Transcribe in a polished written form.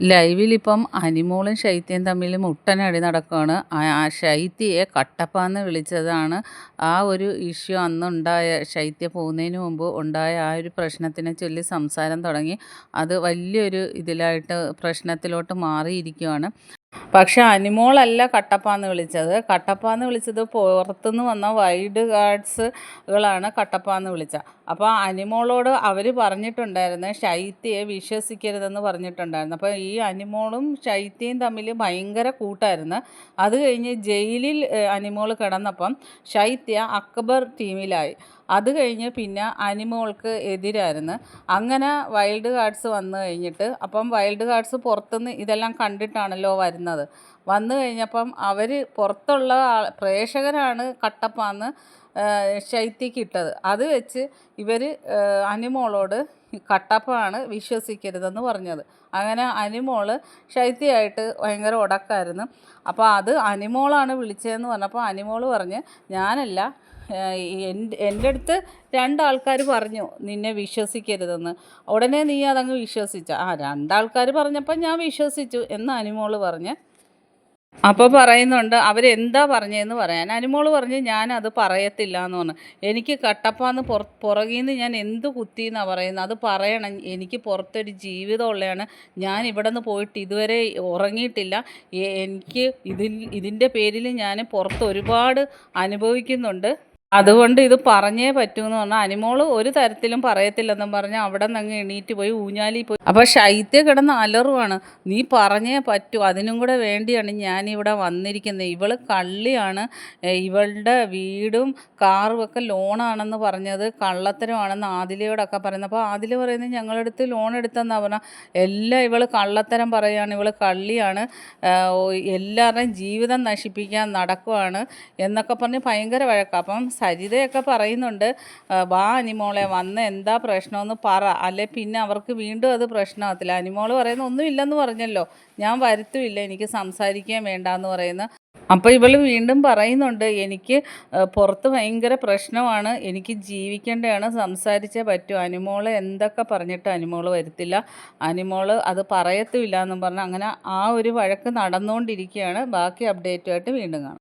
ലൈവിലിപ്പം അനിമോളും ശൈത്യയും തമ്മിൽ മുട്ടനടി നടക്കുകയാണ്. ശൈത്യയെ കട്ടപ്പാന്ന് വിളിച്ചതാണ് ആ ഒരു ഇഷ്യൂ അന്നുണ്ടായ. ശൈത്യ പോകുന്നതിന് മുമ്പ് ഉണ്ടായ ആ ഒരു പ്രശ്നത്തിനെ ചൊല്ലി സംസാരം തുടങ്ങി. അത് വലിയൊരു ഇതിലായിട്ട് പ്രശ്നത്തിലോട്ട് മാറിയിരിക്കുകയാണ്. പക്ഷെ അനിമോളല്ല കട്ടപ്പാന്ന് വിളിച്ചത്. കട്ടപ്പാന്ന് വിളിച്ചത് പുറത്തുനിന്ന് വന്ന വൈൽഡ് കാർഡ്സുകളാണ് കട്ടപ്പാന്ന് വിളിച്ചത്. അപ്പോൾ അനിമോളോട് അവർ പറഞ്ഞിട്ടുണ്ടായിരുന്നു ശൈത്യയെ വിശ്വസിക്കരുതെന്ന് പറഞ്ഞിട്ടുണ്ടായിരുന്നു. അപ്പോൾ ഈ അനിമോളും ശൈത്യയും തമ്മിൽ ഭയങ്കര കൂട്ടായിരുന്നു. അത് കഴിഞ്ഞ് ജയിലിൽ അനിമോൾ കിടന്നപ്പം ശൈത്യ അക്ബർ ടീമിലായി. അത് കഴിഞ്ഞ് പിന്നെ അനിമോൾക്ക് എതിരായിരുന്നു. അങ്ങനെ വൈൽഡ് കാർഡ്സ് വന്നു കഴിഞ്ഞിട്ട് അപ്പം വൈൽഡ് കാർഡ്സ് പുറത്തുനിന്ന് ഇതെല്ലാം കണ്ടിട്ടാണല്ലോ വരുന്നത്. വന്നു കഴിഞ്ഞപ്പം അവർ പുറത്തുള്ള പ്രേക്ഷകരാണ് കട്ടപ്പാന്ന് ശൈത്യക്ക് ഇട്ടത്. അത് വെച്ച് ഇവർ അനിമോളോട് കട്ടപ്പാണ് വിശ്വസിക്കരുതെന്ന് പറഞ്ഞത്. അങ്ങനെ അനിമോള് ശൈത്യമായിട്ട് ഭയങ്കര ഉടക്കായിരുന്നു. അപ്പോൾ അത് അനിമോളാണ് വിളിച്ചതെന്ന് പറഞ്ഞപ്പോൾ അനിമോൾ പറഞ്ഞ് ഞാനല്ല, എൻ്റെ അടുത്ത് രണ്ടാൾക്കാർ പറഞ്ഞു നിന്നെ വിശ്വസിക്കരുതെന്ന്. ഉടനെ നീ അതങ്ങ് വിശ്വസിച്ച. രണ്ടാൾക്കാർ പറഞ്ഞപ്പോൾ ഞാൻ വിശ്വസിച്ചു എന്ന് അനിമോൾ പറഞ്ഞ്. അപ്പോൾ പറയുന്നുണ്ട് അവരെന്താ പറഞ്ഞതെന്ന് പറയാൻ. അനിമോൾ പറഞ്ഞ് ഞാനത് പറയത്തില്ല എന്ന് പറഞ്ഞു. എനിക്ക് കട്ടപ്പാന്ന് പുറകിൽ നിന്ന് ഞാൻ എന്ത് കുത്തിയെന്നാണ് പറയുന്നത്, അത് പറയണം. എനിക്ക് പുറത്തൊരു ജീവിതമുള്ളതാണ്. ഞാൻ ഇവിടെ നിന്ന് പോയിട്ട് ഇതുവരെ ഉറങ്ങിയിട്ടില്ല. എനിക്ക് ഇതിൻ്റെ പേരിൽ ഞാൻ പുറത്ത് ഒരുപാട് അനുഭവിക്കുന്നുണ്ട്. അതുകൊണ്ട് ഇത് പറഞ്ഞേ പറ്റൂ എന്ന് പറഞ്ഞാൽ അനിമോൾ ഒരു തരത്തിലും പറയത്തില്ലെന്നും പറഞ്ഞ് അവിടെ നിന്ന് അങ്ങ് എണീറ്റ് പോയി ഊഞ്ഞാലിൽ പോയി. അപ്പോൾ ശൈത്യ കിടന്ന് അലറുവാണ്, നീ പറഞ്ഞേ പറ്റൂ, അതിനും കൂടെ വേണ്ടിയാണ് ഞാനിവിടെ വന്നിരിക്കുന്നത്. ഇവൾ കള്ളിയാണ്, ഇവളുടെ വീടും കാറും ഒക്കെ ലോണാണെന്ന് പറഞ്ഞത് കള്ളത്തരമാണെന്ന് ആദിലയോടൊക്കെ പറയുന്നത്. അപ്പോൾ ആദില പറയുന്നത് ഞങ്ങളടുത്ത് ലോൺ എടുത്തെന്നാണ് പറഞ്ഞാൽ എല്ലാം ഇവൾ കള്ളത്തരം പറയുകയാണ്, ഇവൾ കള്ളിയാണ്, എല്ലാവരുടെയും ജീവിതം നശിപ്പിക്കാൻ നടക്കുവാണ് എന്നൊക്കെ പറഞ്ഞ് ഭയങ്കര വഴക്കാം. അപ്പം സരിതയൊക്കെ പറയുന്നുണ്ട് വാ അനിമോളെ വന്ന് എന്താ പ്രശ്നമെന്ന് പറ, അല്ലെ പിന്നെ അവർക്ക് വീണ്ടും അത് പ്രശ്നമാകത്തില്ല. അനിമോൾ പറയുന്ന ഒന്നുമില്ലെന്ന് പറഞ്ഞല്ലോ, ഞാൻ വരുത്തുമില്ല, എനിക്ക് സംസാരിക്കാൻ വേണ്ടാന്ന് പറയുന്നു. അപ്പോൾ ഇവൾ വീണ്ടും പറയുന്നുണ്ട് എനിക്ക് പുറത്ത് ഭയങ്കര പ്രശ്നമാണ്, എനിക്ക് ജീവിക്കേണ്ടതാണ്, സംസാരിച്ചേ പറ്റൂ. അനിമോൾ എന്തൊക്കെ പറഞ്ഞിട്ട് അനിമോൾ വരുത്തില്ല, അനിമോൾ അത് പറയത്തുമില്ല എന്നും പറഞ്ഞ് അങ്ങനെ ആ ഒരു വഴക്ക് നടന്നുകൊണ്ടിരിക്കുകയാണ്. ബാക്കി അപ്ഡേറ്റുമായിട്ട് വീണ്ടും കാണാം.